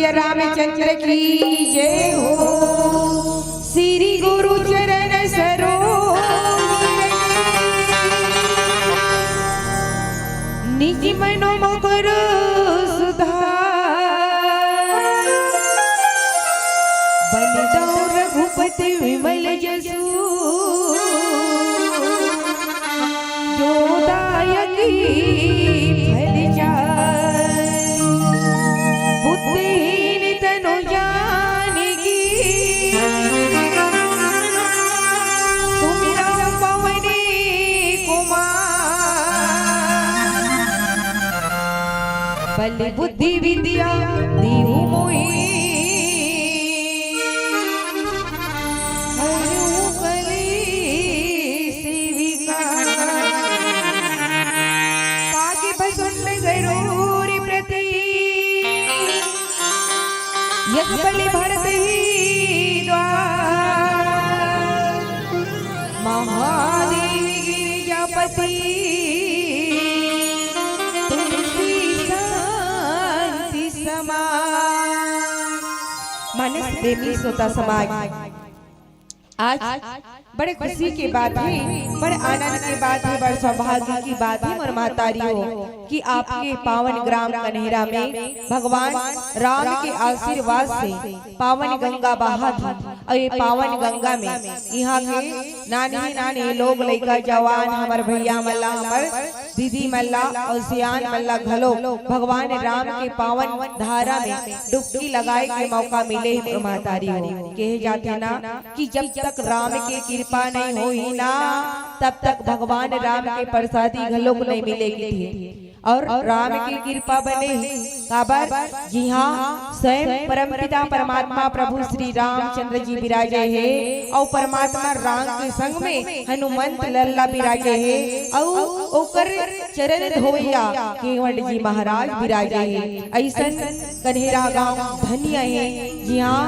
सिया रामचंद्र की जय हो। श्री गुरु चरण सरोज निज मनो मकर सुधार बलिदो रघुपति विमल जसु जो दायकी फल जाय बुद्धिहीन तनु जानेगी सुमिरौ पवन कुमार बल बुद्धि विद्या दीहु मोहि बलि भरत ही द्वार महादेव गिरिजापति तुलसी शांति समाज। मानस प्रेमी श्रोता समाज, आज बड़े खुशी की बात है, बड़े आनंद की बात है, बड़े सौभाग्य की बात है और महतारियों कि आपके पावन ग्राम कन्हेरा में भगवान राम के आशीर्वाद से पावन गंगा बहा थी। और ये पावन गंगा में यहाँ के नानी नानी लोग लड़का जवान हमारे भैया मल्ला हमारे दीदी मल्ला और सियान मल्ला घलो भगवान राम के पावन धारा में डुबकी लगाए के मौका मिले। महतारियों कहे जाते ना कि जब तक राम की कृपा नहीं हुई ना तब तक भगवान राम के प्रसादी घलों को नहीं मिलेगी थी। और राम की कृपा बने काबर जी हाँ स्वयं परमपिता परमात्मा प्रभु श्री रामचंद्र जी विराजे है और परमात्मा राम के संग में हनुमंत लल्ला विराजे है और ओकर चरण धोइया केवट जी महाराज विराजे है। ऐसा कन्हेरा गांव धन्य है जी हाँ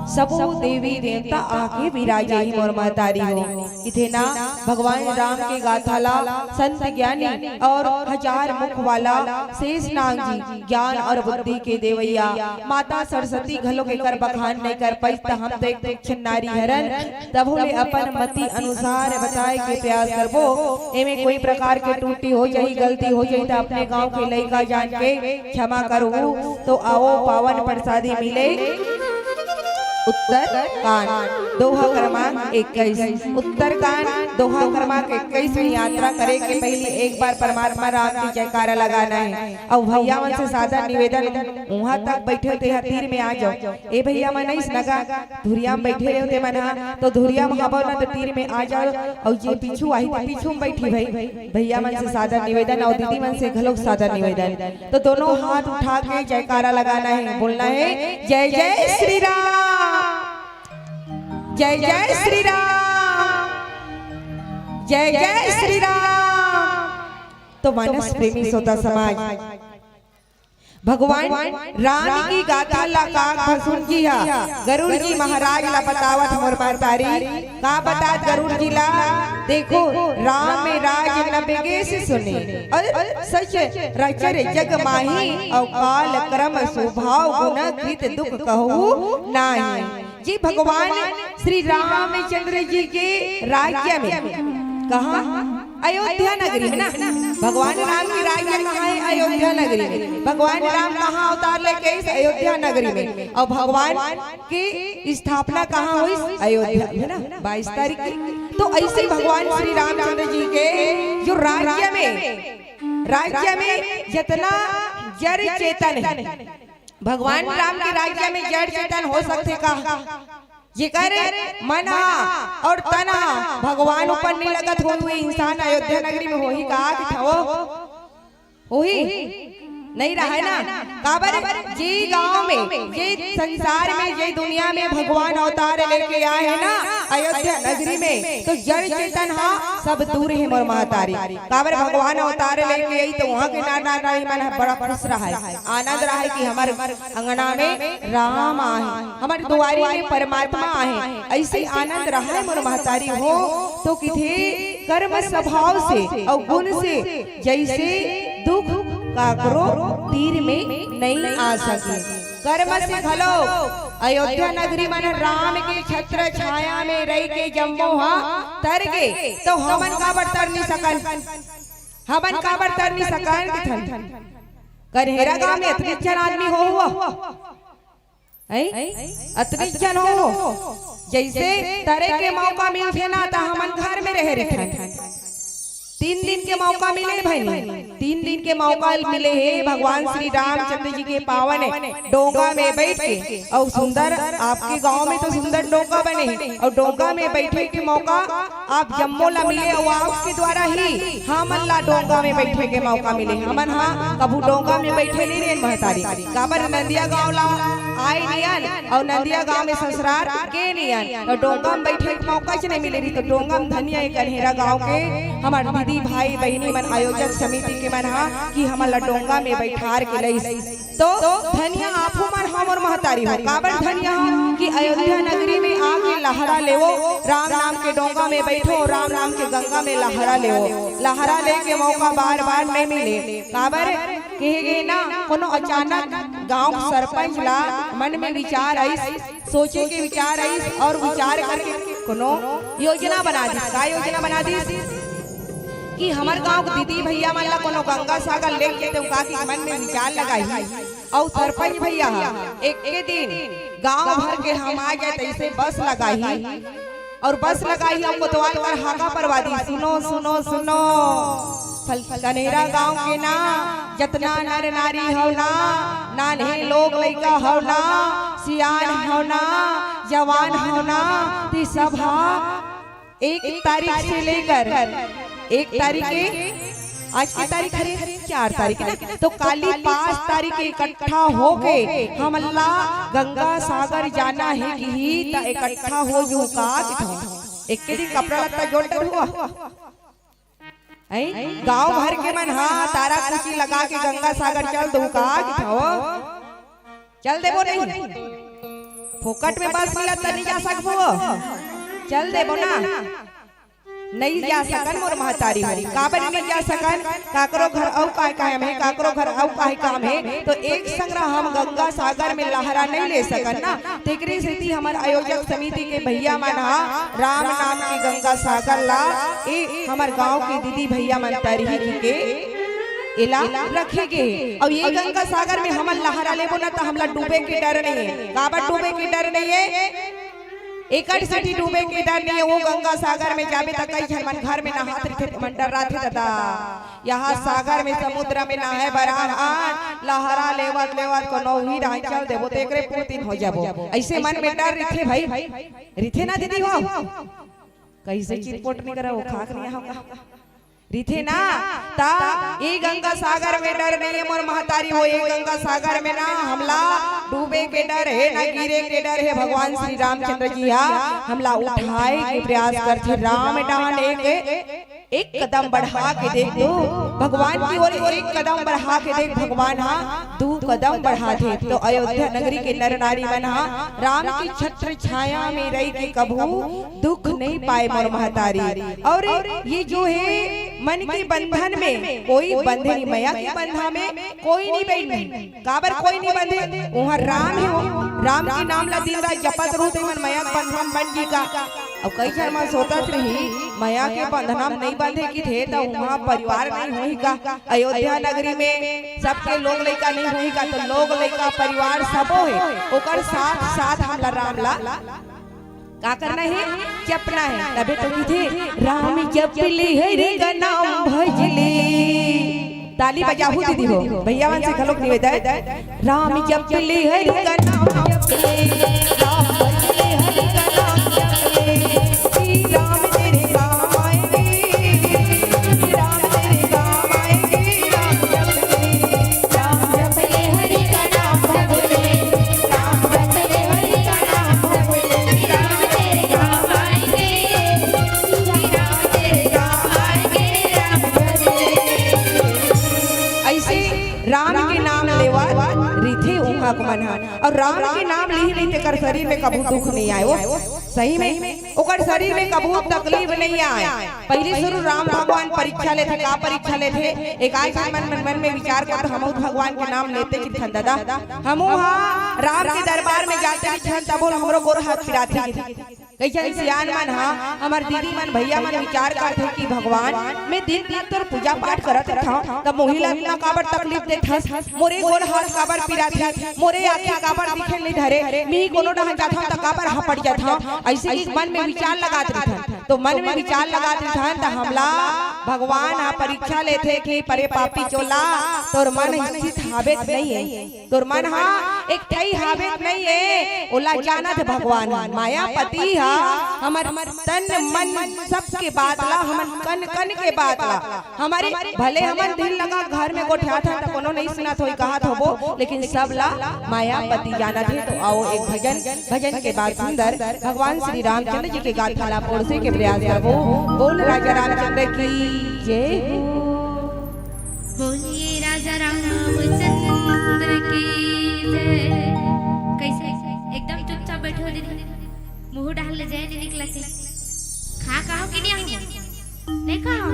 सबो देवी देवता आके विराजे ही मोर महतारी हो। इथे ना भगवान राम के गाथाला संत ज्ञानी और हजार मुख वाला शेषनाग जी ज्ञान और बुद्धि के देवैया माता सरस्वती घलो के कर बखान नहीं कर पाई त हम तो एक नारी हरन तभोले अपन मति अनुसार बताए के प्रयास करबो। एमे कोई प्रकार के त्रुटि हो जाई गलती हो जाई तो अपने गांव के लइका जान के क्षमा करू। तो आओ पावन प्रसादी मिले। उत्तर कांड दोहा क्रमांक 21 उत्तर कांड दोहा क्रमांक 21 में यात्रा करे के पहले एक बार परमात्मा राम की जयकारा लगाना है। और भैया मन से सादा निवेदन वहां तक बैठे थे तीर में आ जाओ। ए भैया मन नहीं लगा धुरिया में बैठे रहते मना तो धुरिया में हबो ना तो तीर में आ जाओ। और जे पीछू आई तो पीछू में बैठी भाई भैया मन से सादा निवेदन और दीदी मन से घलोक सादा निवेदन। तो दोनों हाथ उठा के जयकारा लगाना है, बोलना है जय जय श्री राम जय जय श्री राम जय जय श्री राम। तो मानस प्रेमी श्रोता समाज भगवान राम की गाथा ला का सुन जी गरुड़ जी महाराज ला बतावत मोर महतारी का बतात गरुड़ जी ला देखो राम में राज न बेगे से सुने और सच रचर जग माही और काल क्रम स्वभाव गुण कृत दुख कहू नाही। जी भगवान श्री रामचंद्र जी के राज्य में कहा अयोध्या नगरी है ना। भगवान राम की राज्य कहाँ है? अयोध्या नगरी में। भगवान राम कहाँ अवतार लेके इस अयोध्या नगरी में और भगवान की स्थापना कहाँ हुई? अयोध्या है ना 22 तारीख की। तो ऐसे भगवान श्री रामचंद्र जी के जो राज्य में जितना जड़ चेतन है भगवान राम के राज्य में जड़ चेतन हो सकते का जेकर मन और तन भगवान ऊपर नहीं लगत हुए इंसान अयोध्या नगरी में होही का होही नहीं रहा है ना। काबर जी गांव में ये संसार में ये दुनिया में भगवान अवतार लेके आए हैं ना अयोध्या नगरी में तो जड़ चेतन सब दूर है मोर महतारी। काबर भगवान अवतार लेके आई तो वहाँ के नाना नानी मन बड़ा खुश रहा है, आनंद रहा है कि हमारे अंगना में राम आए, हमारे दुआरे में परमात्मा आए। ऐसे आनंद रहा है मोर महतारी हो। तो किथे कर्म स्वभाव से और गुण से जैसे दुख काकरो तीर में नहीं आ सके। कर्म से घलो अयोध्या नगरी मन राम के छत्र छाया में रही के जम्मो हा तर गे तो हमन काबर तर नहीं सकन, हमन काबर तर नहीं सकन। कन्हेरा गांव में इतने जन आदमी हो हुआ इतने जन हो जैसे तरे के मौका मिलते ना तो हमन घर में रह रहे 3 दिन के मौका मिले भाई, 3 दिन के मौका मिले है भगवान श्री रामचंद्र जी के पावन डोंगा में बैठ के। और सुंदर आपके गांव में तो सुंदर डोंगा बने हैं और डोंगा में बैठे के मौका आप जम्मो ला मिले और आपके द्वारा ही हमन ला डोंगा में बैठे के मौका मिले। हमन हाँ कबू डोंगा में बैठे नहीं रहे महतारी काबर नंदिया गाँव ला आए नियन और नंदिया गांव में ससुराल के नियन और डोंगा में बैठे के मौका नहीं मिले रही। तो डोंगा में धनिया कन्हेरा गाँव के हमारे दीदी भाई बहनी मन आयोजक समिति के मन हा कि हमला डोंगा में बैठार के लई तो धनिया आपो मन हमर महतारी हो काबर धनिया कि अयोध्या नगरी में आके लहरा लेवो, राम नाम के डोंगा में बैठो, राम नाम के गंगा में लहरा लेवो। लहरा ले के मौका बार बार नहीं मिले काबर कहे ना कोनो अचानक गांव सरपंच ला मन में विचार आई, सोचे के विचार आई और विचार करके कोनो योजना बना दी। का योजना बना दी कि हमार गांव के दीदी भैया मन ला कोनो गंगा सागर लेके तो का की मन में विचार लगाई और सरपंच भैया एक के दिन गांव भर के हम आ गए तैसे बस लगाई और बस लगाई हम कोतवाल पर हाका परवादी सुनो सुनो सुनो कन्हेरा गांव के ना जतना नर नारी हो ना नाने लोग लइका हो ना सियान हो ना जवान हो ना ती सभा 1 तारीख से लेकर 1 तारीख के आज की तारीख है 4 तारीख है तो काली 5 तारीख इकट्ठा हो गए हम अल्लाह गंगा सागर जाना है कि इकट्ठा हो जो का एक के दिन कपड़ा लत्ता जोड़ कर हुआ गांव भर के मन हाँ तारा कुची लगा के गंगा सागर चल दो का चल देबो नहीं फोकट में बस मिला तो नहीं जा सकबो चल देबो ना नहीं जा सकन मोर महतारी हरी काबर नहीं जा सकन काकरो घर औ काहे काम है काकरो घर औ काहे काम है तो एक संग्रह हम गंगा सागर में लहरा नहीं ले सकन ना। तेकरी स्थिति हमार आयोजक समिति के भैया मन राम नाम की गंगा सागर ला ए हमार गांव के दीदी भैया मन तरही के इला रखेगे और ये गंगा सागर में हम लहरा लेबो ना तो हमला डूबे के डर नहीं है। काबर डूबे के डर नहीं है एकड़ सिटी डूबे के डर नहीं है। वो गंगा सागर में जाबे त कई झन मन घर में नहात रथे मन डराथे दादा यहाँ सागर में समुद्र में नहाए बरान लहरा लेवत लेवत को नौही राह चल देबो तो एकरे पुतिन हो जाबो ऐसे मन में डर रथे भाई रिथे ना दीदी हो कैसे चिरपोट नहीं करा वो खाक नहीं होगा रिथे ना ता ये गंगा सागर में डर नहीं है मोर महतारी हो। ये गंगा सागर में ना हमला डूबे के डर है ना गिरे के डर है। भगवान श्री रामचंद्र जी हमला उठाए के प्रयास करते राम डान एक कदम बढ़ा के देख दो भगवान की ओर एक कदम बढ़ा के देख भगवान 2 कदम बढ़ा थे तो अयोध्या नगरी के नर नारी मन राम की छत्र छाया में रही के कभू दुख नहीं पाए मोर महतारी। और ये जो है मन के बंधन में कोई बंधे नहीं, मैया के बंधा में कोई नहीं बैठे काबर कोई नहीं बंधे वहाँ राम है राम के नाम ला दिन रात जपत रहते मन मैया बंधन बन जी का। अब कई जन मन सोचत रही मैया के बंधना नहीं बंधे की थे तो वहाँ परिवार नहीं होई का। अयोध्या नगरी में सबके लोग लइका नहीं होई का तो लोग लइका परिवार सबो है ओकर साथ साथ हमला राम ला का करना है जपना है। तबे तो की थे राम जपली हरि का नाम भजली ताली बजाहू दीदी हो भैया मन से खलोक निवेदन राम जपली हरि का नाम जपली राम भजली हरि का नाम जपली श्री राम तेरे काम आएंगे राम तेरे काम आएंगे राम जपली हरि का नाम भजली राम जपली हरि का नाम भजली राम तेरे काम आएंगे श्री राम तेरे काम आएंगे राम भजली। ऐसे राम के नाम लेवा रिथे उहा को मन और राम के नाम ली नहीं तेकर शरीर में कबू दुख नहीं आए वो सही में ओकर शरीर में कबू तकलीफ नहीं आए। पहले शुरू राम भगवान परीक्षा लेते का परीक्षा लेते एक आय मन में विचार कर हम भगवान के नाम लेते कि थन दादा हम राम के दरबार में जाते छन तब हमरो गोर हाथ फिराते कैसे सियान मन हमार दीदी मन भैया मन विचार करते कि भगवान मैं दिन दिन तोर पूजा पाठ करत था तब मोहिला ना काबर तकलीफ देत हस मोरे गोर हाथ काबर पिरात मोरे आंखें काबर दिखे नहीं धरे मी कोनो डहा जाथा त काबर हपड़ जाथा ऐसे ही मन में विचार लगात रहता तो मन में विचार लगात रहता त हमला भगवान परीक्षा लेते कि परे पापी चोला तोर मन स्थित हावेत नहीं है तोर मन एक ठई हावेत नहीं है ओला जानत भगवान मायापति हमर तन मन सबके बात ला हमन कन कन के बात ला हमारे भले हमन दिल लगा घर में गोठा था तो कोनो नहीं सुना थोई कहा थो लेकिन सब ला मायापति जाना थे। तो आओ एक भजन के बाद सुंदर भगवान श्री रामचंद्र जी के गाथा ला पोड़से के प्रयास करबो। बोल राजा रामचंद्र की जय बोलिए राजा रामचंद्र की जय। कैसे एकदम चुपचाप बैठो दीदी मुंह डाल ले जाए नहीं निकला थे खा कहो कि नहीं कहो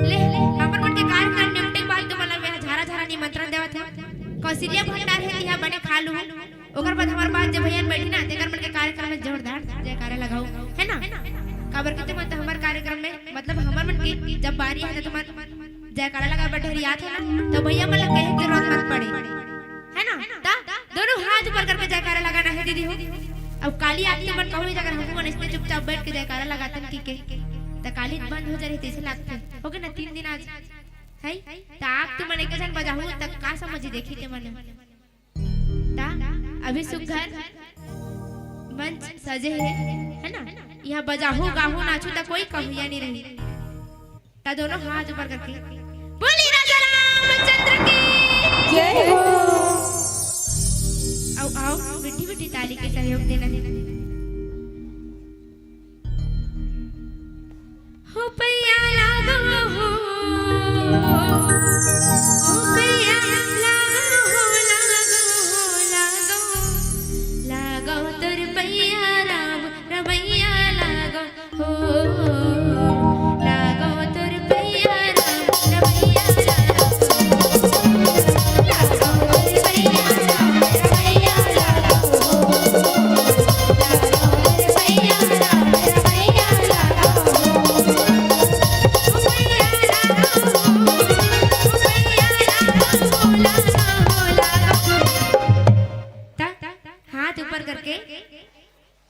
ले हमर मन के कार्यक्रम निपटे बाद तो मतलब मैं झारा झारा निमंत्रण देवा थे कौशल्या भंडार है यहां बने खा लूं ओकर बाद हमार बात जब भैया बैठी ना तेकर मन के कार्यक्रम में जोरदार जयकारा लगाओ है ना काबर के मत हमार कार्यक्रम में मतलब हमार मन की जब बारी है तो मत जयकारा लगा बैठे याद है ना तो भैया मतलब कहे की जरूरत मत पड़े है ना दोनों हाथ ऊपर करके जयकारा लगाना है दीदी हो। अब काली आती मन कहूं अगर हम मन इसने चुपचाप बैठ के जयकारा लगाते हैं ठीक है त काली बंद हो जाए तैसे लगते हो गए ना 3 दिन आज है त आप तो मन के जन बजाहू तक का समझी देखी के मन ता अभी सुघर मंच सजे है ना यहां बजाहू गाहू नाचू त कोई कहिया नहीं रही ता दोनों हाथ ऊपर करके बोली राजा रामचंद्र की जय हो। आओ मिठी मिठी ताली के सहयोग देना हो पैया लागो हो पैया लागो हो लागो तोर पैया राम रमैया लागो हो लागो तोर पैया राम रमैया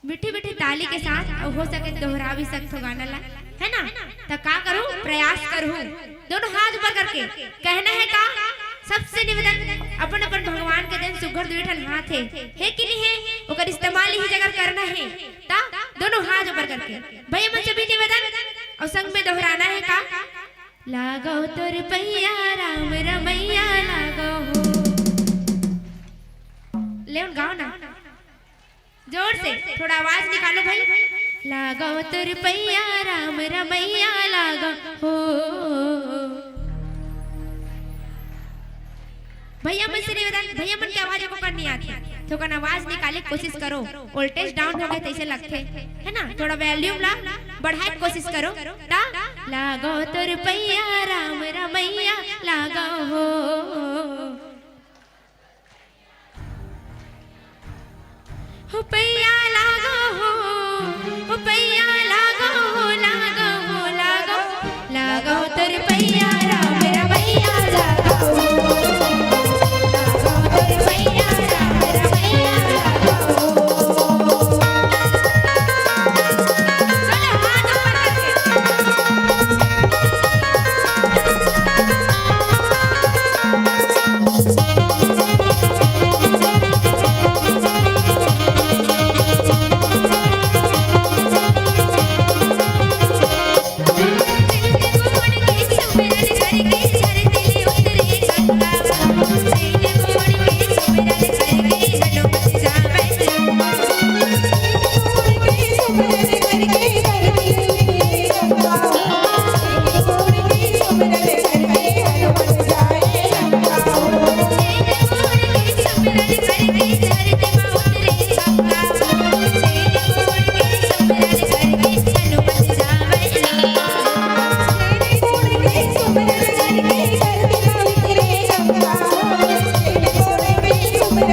मीठी मीठी ताली के साथ हो सके दोहरा भी सकते हो गाना ला है ना तो का करूं प्रयास करूं दोनों हाथ ऊपर करके कहना है का सबसे निवेदन अपन अपन भगवान के दिन सुघर दुईठन हाथ है कि नहीं है ओकर इस्तेमाल ही जगह करना है ता दोनों हाथ ऊपर करके भैया मुझे भी निवेदन और संग में दोहराना है का लागो तोर पैया राम रमैया लागो ले गाओ ना जोर से थोड़ा आवाज निकालो भाई लागो तोर पैया राम रमैया लागो हो भैया मन से निवेदन भैया मन की आवाज को करनी आती तो कन आवाज निकाले कोशिश करो वोल्टेज डाउन हो गए तैसे लगते है ना थोड़ा वॉल्यूम ला बढ़ाए कोशिश करो ता लागो तोर पैया राम रमैया लागो हो पैया लागो हो पैया लागो लागो तोर पैया राम रमैया लागो लागो तोर पैया राम रमैया लागो चलो हाथ ऊपर करके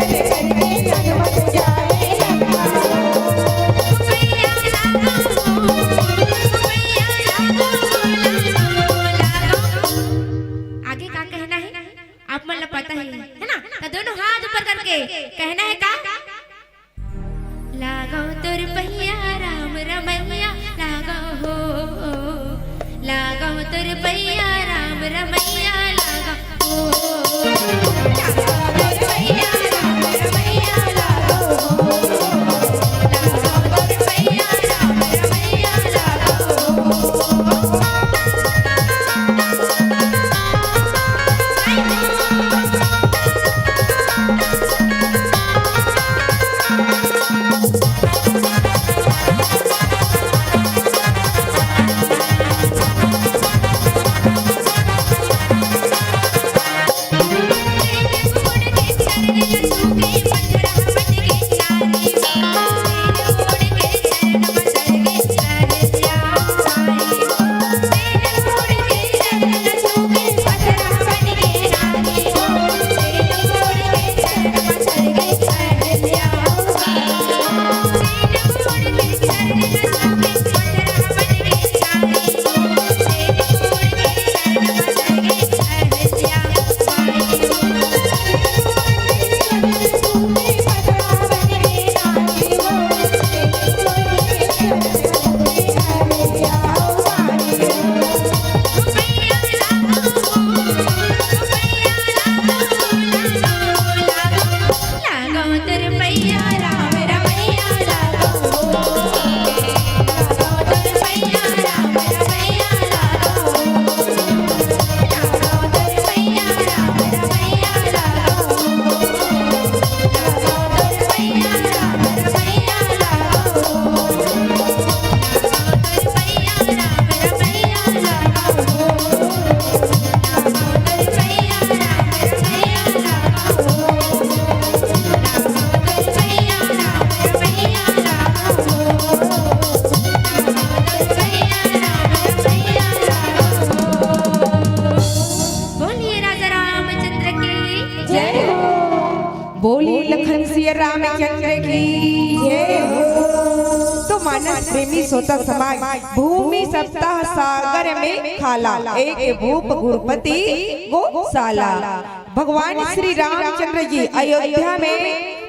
आगे का कहना है आप मतलब पता ही है ना। तो दोनों हाथ ऊपर करके कहना है का लागो तोर पहिया राम रमैया लागो हो, लागो तोर पहिया राम रमैया लागो हो, लागो तोर पहिया राम रमैया लागो हो, लागो तोर पहिया राम रमैया लागो हो। बोली लखन सिया रामचंद्र की जय हो। तो मानस प्रेमी सोता समाज भूमि सप्ताह सागर में खाला एक भूप गुरुपति गोशाला। भगवान श्री रामचंद्र जी अयोध्या में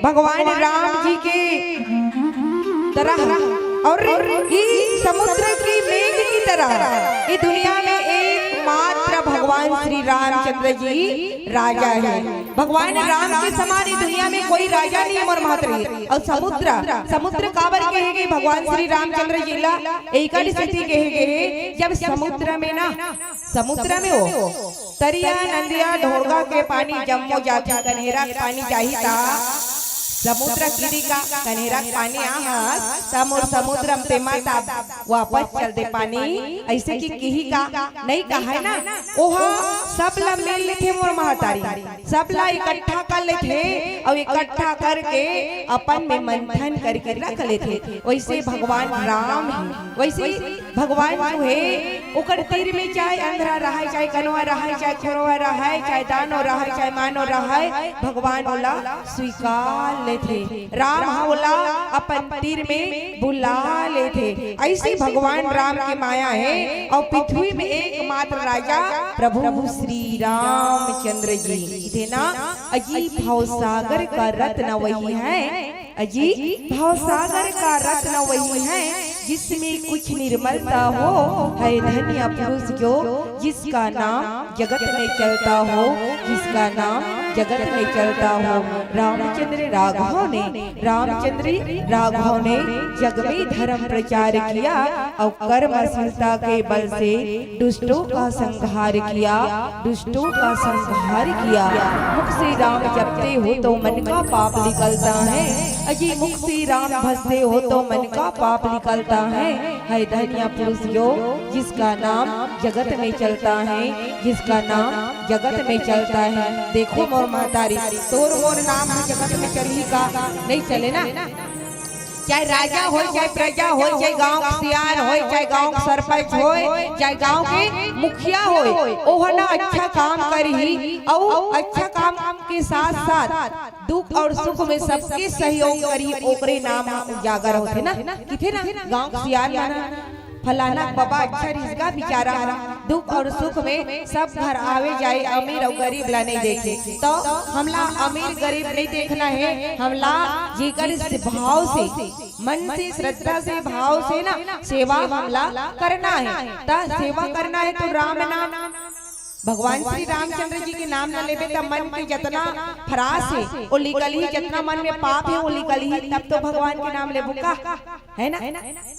भगवान राम जी के तरह और इस समुद्र की मेघ की तरह इस दुनिया में एकमात्र भगवान श्री रामचंद्र जी राजा है। भगवान राम के समान इस दुनिया में कोई राजा नहीं है और महात्री। और समुद्र काबर कहेगे भगवान श्री रामचंद्र जी ला एक स्थिति कहेगे जब समुद्र में ना समुद्र में हो तरिया नंदिया ढोरगा के पानी जम्मो जाती कन्हेरा पानी चाहिए समुद्र गिरी का कन्हेरा पानी समुद्र पे माता वापस चल दे पानी ऐसे की किही का नहीं कहा है ना। ओहा सब ला मिल लेते मोर महतारी सब ला इकट्ठा कर लेते और इकट्ठा करके अपन में मंथन करके रख लेते। वैसे भगवान राम है वैसे भगवान जो है ओकर तीर में चाहे अंधरा रहा चाहे कनवा रहा चाहे खोरवा रहा चाहे दानो रहा चाहे मानो रहा भगवान बोला स्वीकार थे। राम बोला अपन तीर में बुला ले थे। ऐसी भगवान राम की माया है और पृथ्वी में एकमात्र राजा प्रभु श्री रामचंद्र जी थे ना। अजी भवसागर का रत्न वही है, अजी भवसागर का रत्न वही है जिसमें कुछ निर्मलता हो है धन्य पुरुष जो जिसका नाम जगत में चलता हो, जिसका नाम जगत में चलता हो। रामचंद्र राघव ने जग में धर्म प्रचार किया और कर्मशीलता के बल से दुष्टों का संहार किया, दुष्टों का संहार किया। मुख से राम जपते हो तो मन का पाप निकलता है, अजी मुख से राम भजते हो तो मन का पाप निकलता है धन्य पुरुष जो जिसका नाम जगत में चलता है, जिसका नाम जगत में चलता है। देखो मोर महतारी तोर मोर नाम जगत में चली का नहीं चले ना। चाहे राजा हो, चाहे प्रजा हो, चाहे गांव के सियार हो, चाहे गांव के सरपंच हो, चाहे गांव के मुखिया हो, ओह ना अच्छा काम करी और अच्छा काम के साथ साथ दुख और सुख में सबके सहयोग करी, ओकरे नाम उजागर होते ना किथे ना गांव के सियार माना फलाना बाबा अच्छा रिश्ता बिचारा दुख और सुख में सब घर आवे जाए, अमीर और गरीब ला नहीं देखे। तो हमला अमीर गरीब नहीं देखना है, हमला जेकर भाव से मन से श्रद्धा से भाव से ना सेवा हमला करना है। ता सेवा करना है तो राम नाम भगवान श्री रामचंद्र जी के नाम न लेबे तब मन के जितना फरास है वो निकल ही, जितना मन में पाप है वो निकल ही, तब तो भगवान के नाम लेबो का है ना,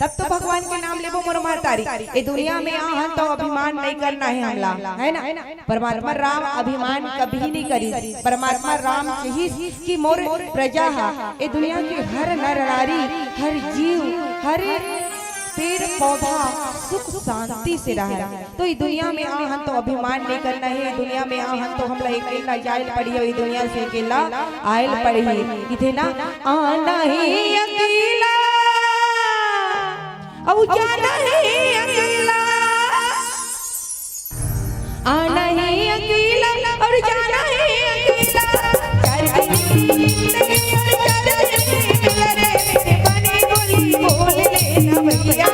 तब तो भगवान के नाम लेबो मोर महतारी। ये दुनिया में आहन तो अभिमान नहीं करना है हमला, है ना। परमात्मा राम अभिमान कभी नहीं करी, परमात्मा राम चाहिए कि मोर प्रजा ये दुनिया के हर नर नारी, हर जीव, हर पेड़ पौधा सुख शांति से रहा। तो ये दुनिया में आहन तो अभिमान नहीं करना है, दुनिया में आहन तो हमला अकेला जायल पड़ी है, दुनिया से अकेला आयल पड़ी है। इथे ना आना ही अकेला और जाना ही अकेला, आना ही अकेला और जाना ही अकेला, बोल लेना भैया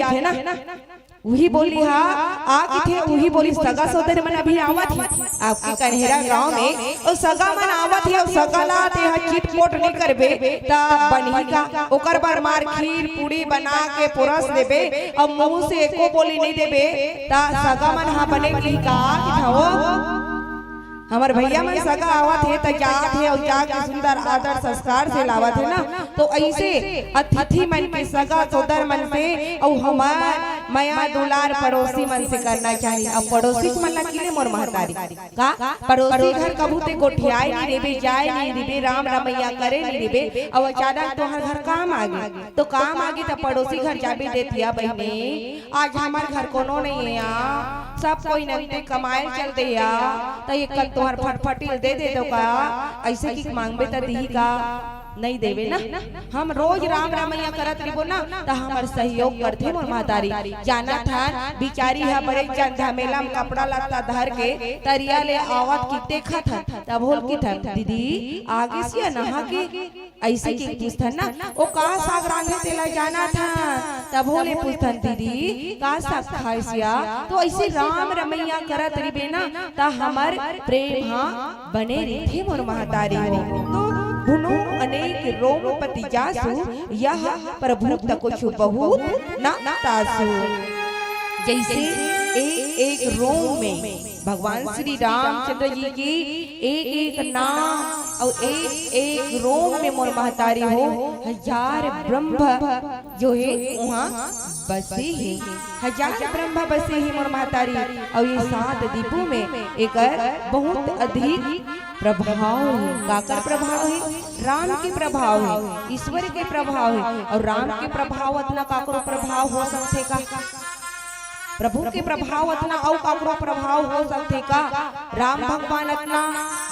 है ना, वही बोली हा आके थे, वही बोली सगा सोदर मन अभी आवत है आपके कन्हेरा गांव में, और सगा मन आवत है और सगाला ते हा चिटपोट नहीं करबे ता बनी का ओकर बार मार खीर पूड़ी बना के पुरस देबे और मुंह से एको बोली नहीं देबे ता सगा मन हा बने की का हो हमार भैया मन सगा आवत है तो जात है और जाके सुंदर आदर संस्कार से लावत है ना। तो ऐसे अतिथि मन के सगा सोदर मन से और हमार माया दुलार पड़ोसी मन से करना चाहिए। अब पड़ोसी मन ला किने मोर महतारी का पड़ोसी घर कबू ते गोठियाई नहीं देबे, जाए नहीं देबे, राम रमैया करे नहीं देबे, और अचानक तोहर घर काम आगे तो काम आगे तो पड़ोसी घर जाबे देतिया बहने। आज हमार घर कोनो नहीं है, सब कोई नंदे कमाए चल दे या तो ये कल तोहर फटफटी दे दे तो का ऐसे की मांगबे त दी का नहीं देवे ना। हम रोज राम रामैया करत रिबो ना तो हमार सहयोग करथे मोर महतारी। जाना था बिचारी है बड़े झमेला में कपड़ा लत्ता धर के तरिया ले आवत की देखा था तब बोल की था दीदी आगे से नहा के ऐसे की पूछथन ना ओ का साग रांधे तेला जाना था तब बोले पूछथन दीदी का साग खाइसिया तो ऐसे राम रमैया करत रिबे ना ता हमार प्रेम हां बने रहे मोर महतारी। तो भुनो अनेक रोमपति जासु यह प्रभु तको छुपहु न तासु। जैसे एक रोम में भगवान श्री रामचंद्र जी की एक नाम और एक रोम में मोर महतारी हो हजार ब्रह्म जो है वहाँ बसे ही, हजार ब्रह्म बसे ही मोर महतारी। और ये 7 दीपों में एक बहुत अधिक प्रभाव है। काकर प्रभाव है? राम के प्रभाव है, ईश्वर के प्रभाव है। और राम के प्रभाव इतना काकरो प्रभाव हो सकते का? प्रभु के प्रभाव इतना और काकरो प्रभाव हो सकते का? राम भगवान इतना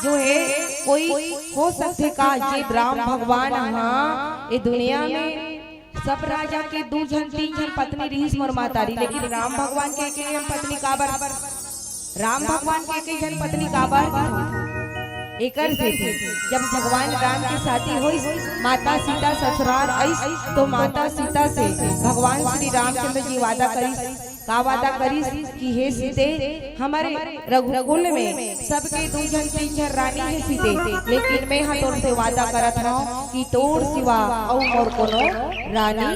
जो है कोई हो सकते का? जे राम भगवान हाँ ये दुनिया में सब राजा के 2 जन 3 जन पत्नी रही मोर महतारी, लेकिन राम भगवान के एक जन पत्नी काबर? राम भगवान के एक जन पत्नी काबर? एकर से जब भगवान राम की शादी हुई माता सीता ससुराल आई तो माता सीता से भगवान श्री रामचंद्र जी वादा करी का वादा करिस कि हे सीते हमारे रघुकुल में सबके दूजन तीजन रानी है सीते, लेकिन मैं हाँ तोर से वादा करत हूँ कि तोर सिवा और कोनो रानी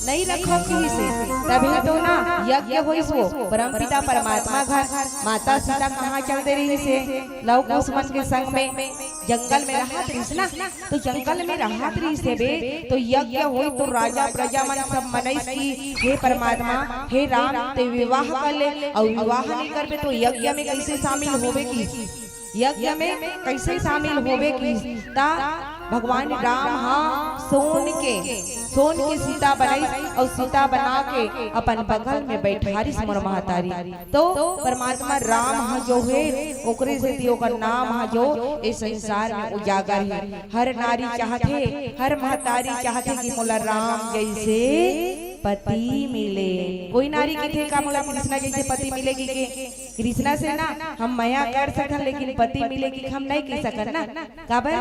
नहीं रखो किसी से। तभी तो ना यज्ञ होइस वो परमपिता परमात्मा घर माता सीता कहाँ चलते रही से लव कुश मन के संग में जंगल में रहा रहीस ना, तो जंगल में रहा रही से बे तो यज्ञ होई तो राजा प्रजा मन सब मनईस की हे परमात्मा हे राम ते विवाह कर ले, और विवाह नहीं करबे तो यज्ञ में कैसे शामिल होबे की, यज्ञ में कैसे शामिल होबे की। ता भगवान राम हाँ सोन के सीता बनाई और सीता बना के अपन बगल में बैठारी मोर महतारी। तो परमात्मा राम हाँ जो है ओकरे से दियो का नाम हाँ जो इस संसार में उजागर है। हर नारी चाहते हर महतारी चाहते कि मोला राम जैसे पति मिले। कोई नारी के थे का मोला कृष्णा जैसे पति मिलेगी के कृष्णा से ना हम माया कर सकन, लेकिन पति मिलेगी हम नहीं कर सकन ना। काबर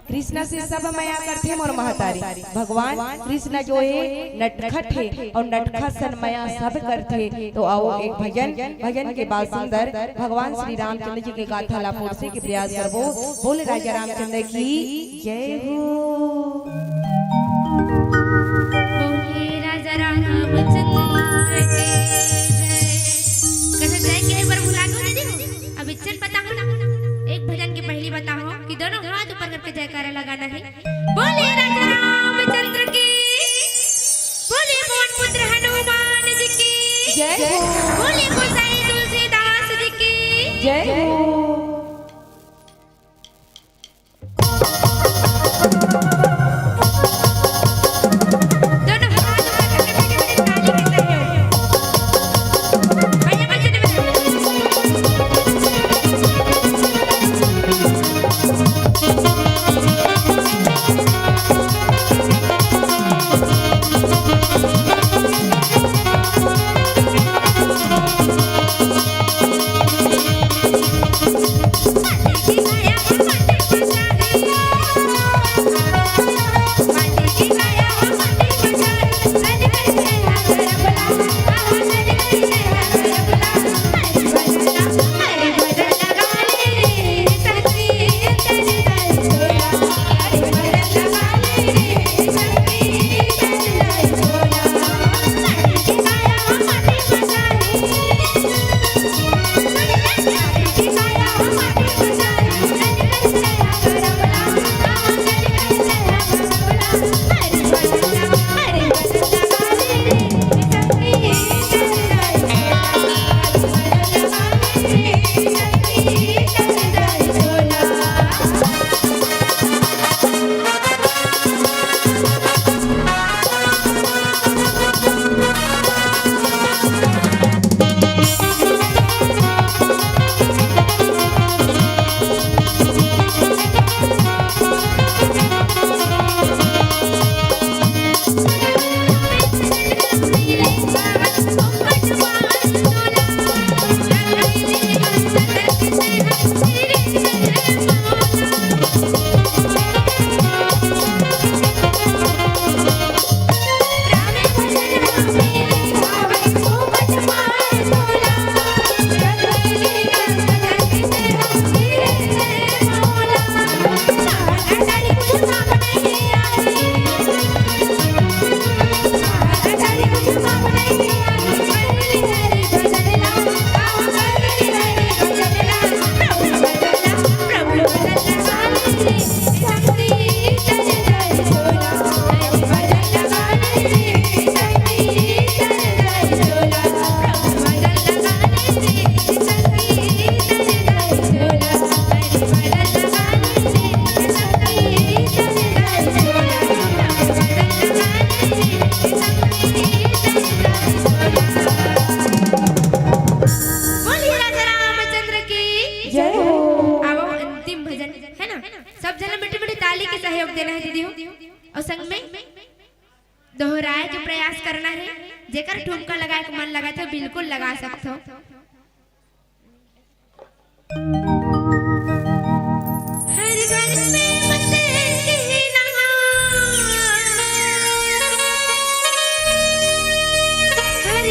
कृष्णा से सब माया करते मोर महतारी। भगवान कृष्ण जो है नटखट है और नटखट सन माया सब करते। तो आओ एक भजन के बाद सुंदर भगवान श्री रामचंद्र जी के गाथा लापोर से के प्रयास करबो। बोले राजा रामचंद्र की जय हो। जयकारा लगाना है। बोले राजा रामचंद्र की, बोले पवन पुत्र हनुमान जी की जय हो, बोले गोसाई तुलसीदास जी की जय हो। और संग में दोहराए के प्रयास करना है। जेकर ठुमका लगाए के मन लगा तो बिल्कुल लगा सकते हो। हर घर में बसे हर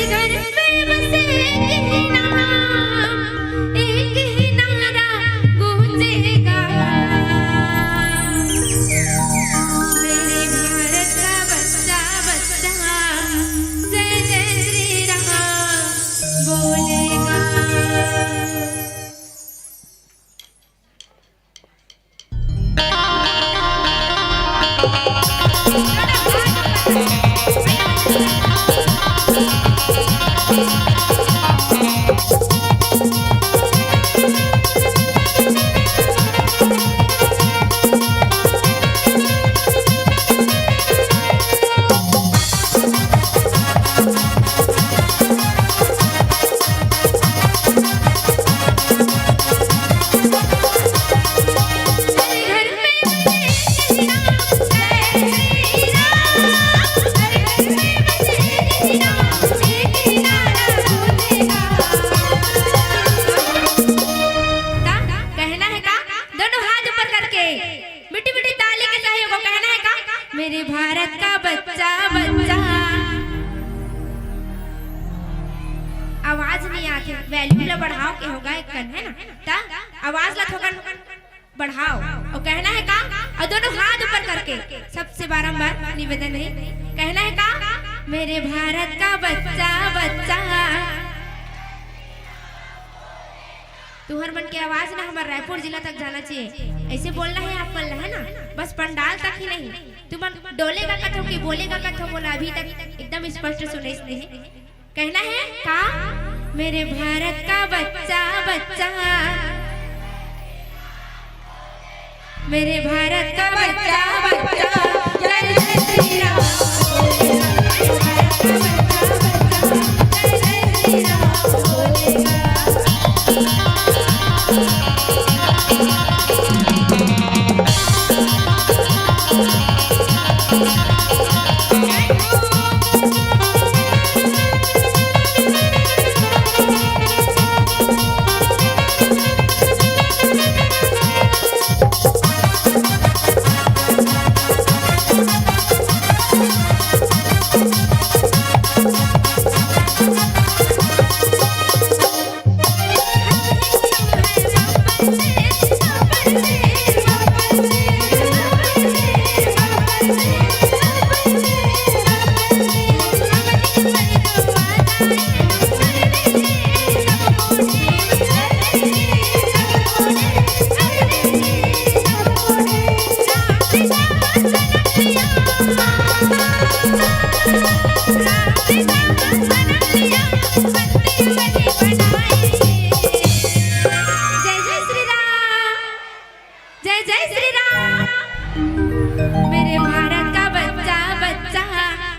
बिटी बिटी ताली के सहयोग को कहना है का मेरे भारत का बच्चा बच्चा। आवाज नहीं आती, वैल्यू ला बढ़ाओ के होगा एक कन है ना, ता आवाज ला थोड़ा बढ़ाओ और कहना है का, और दोनों हाथ ऊपर करके सबसे बारंबार निवेदन है, कहना है का मेरे भारत का बच्चा बच्चा। तुहर मन की आवाज ना हमारे रायपुर जिला तक जाना चाहिए, ऐसे बोलना है आप बोलना है ना, बस पंडाल तक ही नहीं। तुम डोलेगा कथो की बोलेगा कथो बोला अभी तक एकदम स्पष्ट सुने इसने। कहना है का मेरे भारत का बच्चा बच्चा, मेरे भारत का बच्चा बच्चा, जय जय श्री राम, भारत का बच्चा बच्चा, जय जय श्री राम बोलेगा।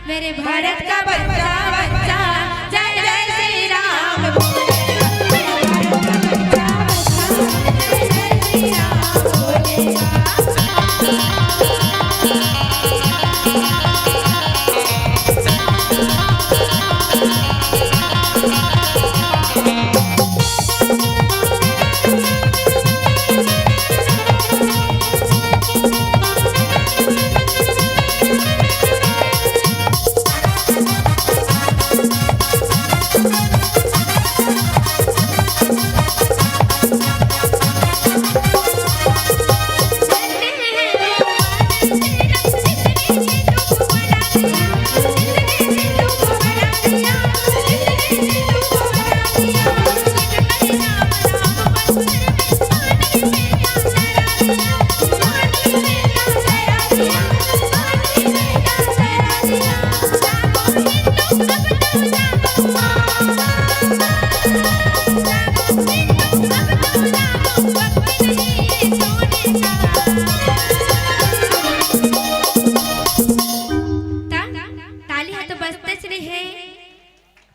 मेरे भारत का बच्चा बच्चा, जय जय श्री राम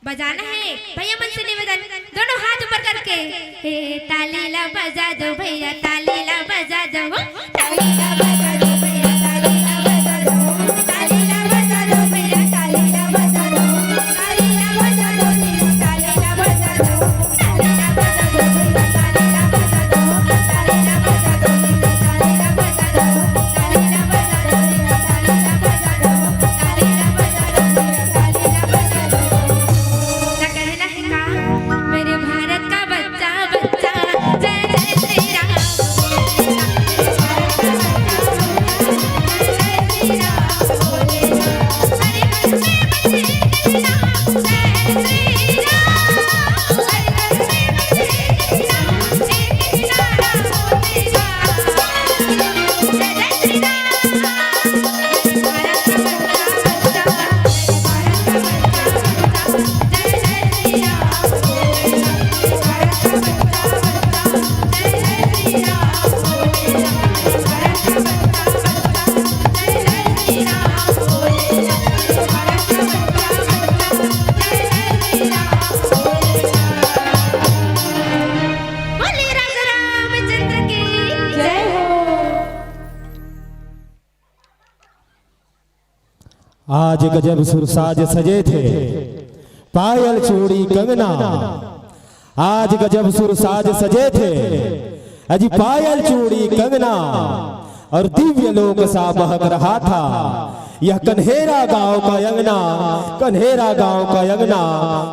बजाना है भैया, मन से निवेदन, दोनों हाथ ऊपर करके, हे ताली ला बजा दो भैया, ताली ला बजा दो, ताली ला बजा दो भैया, ताली ला बजा दो, ताली ला बजा दो भैया, ताली ला बजा दो, ताली ला बजा दो भैया, ताली ला बजा दो, ताली ला बजा दो भैया, ताली ला बजा दो, ताली ला बजा दो भैया, ताली ला बजा दो, ताली ला बजा दो भैया, ताली ला बजा दो, ताली ला बजा दो भैया, ताली ला बजा दो। मेरे भारत का बच्चा बच्चा, जय जय श्री राम, जय राम बोलेगा, हरे घर में बसे कृष्णा, जय श्री राम, हरे घर में बसे कृष्णा, एक नारा बोलेगा, जय जय श्री राम, भारत का बच्चा बच्चा, भारत का बच्चा बच्चा, जय जय श्री राम बोलेगा, भारत का बच्चा बच्चा, जय जय श्री राम बोलेगा, भारत का बच्चा बच्चा, जय जय श्री राम बोलेगा, भारत का बच्चा बच्चा, जय जय श्री राम बोलेगा। बोले राजा रामचंद्र की जय हो। आज गजब सुरसाज सजे थे, पायल चूड़ी कंगना, आज गजब सुरसाज सजे थे, अजी पायल चूड़ी कंगना, और दिव्य लोक सा महक रहा था। यह कन्हेरा गांव का अंगना, कन्हेरा गांव का अंगना,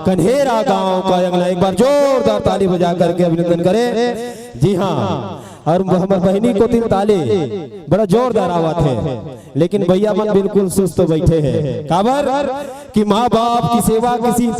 कन्हेरा गांव का अंगना। एक बार जोरदार ताली बजा करके अभिनंदन करें। जी हाँ, और हमारे बहनी को 3 ताली, बड़ा जोरदार आवाज है। लेकिन भैया मन बिल्कुल सुस्त बैठे हैं। काबर कि माँ बाप की सेवा किसी